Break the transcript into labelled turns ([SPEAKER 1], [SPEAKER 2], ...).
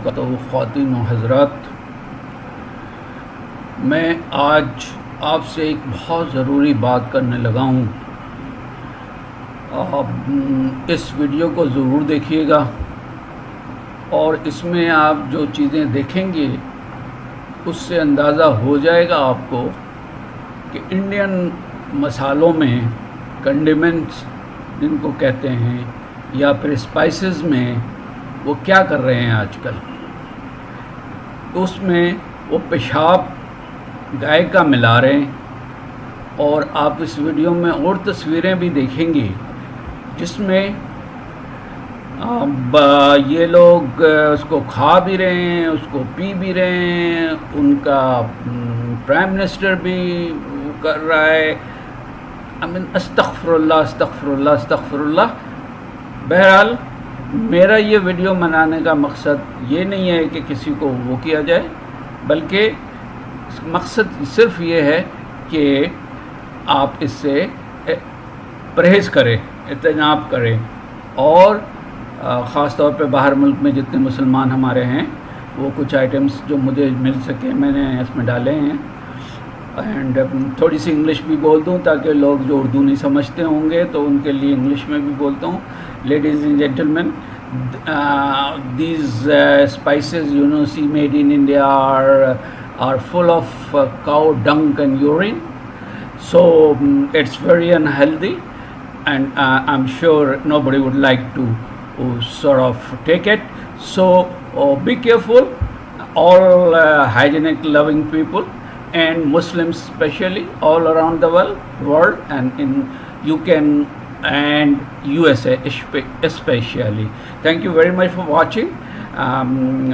[SPEAKER 1] वबरकातुहू। ख़वातीन व हज़रात, मैं आज आपसे एक बहुत ज़रूरी बात करने लगा हूँ। आप इस वीडियो को ज़रूर देखिएगा और इसमें आप जो चीज़ें देखेंगे उससे अंदाज़ा हो जाएगा आपको कि इंडियन मसालों में कंडिमेंट्स जिनको कहते हैं या फिर स्पाइसेस में वो क्या कर रहे हैं आजकल। उसमें वो पेशाब गाय का मिला रहे हैं और आप इस वीडियो में और तस्वीरें भी देखेंगी जिसमें ये लोग उसको खा भी रहे हैं, उसको पी भी रहे हैं। उनका प्राइम मिनिस्टर भी कर रहा है। अस्तग़फ़िरुल्लाह अस्तग़फ़िरुल्लाह अस्तग़फ़िरुल्लाह। बहरहाल मेरा ये वीडियो बनाने का मकसद ये नहीं है कि किसी को वो किया जाए, बल्कि मकसद सिर्फ ये है कि आप इससे परहेज़ करें, इत्तेनाब करें। और ख़ास तौर पे बाहर मुल्क में जितने मुसलमान हमारे हैं वो कुछ आइटम्स जो मुझे मिल सके मैंने इसमें डाले हैं। एंड थोड़ी सी इंग्लिश भी बोल दूं ताकि लोग जो उर्दू नहीं समझते होंगे तो उनके लिए इंग्लिश में भी बोलता हूँ। Ladies and gentleman, these spices see made in India are full of cow dung and urine, so it's very unhealthy, and I'm sure nobody would like to sort of take it. So be careful, all hygienic loving people and Muslims especially all around the world and in UK and USA especially. Thank you very much for watching.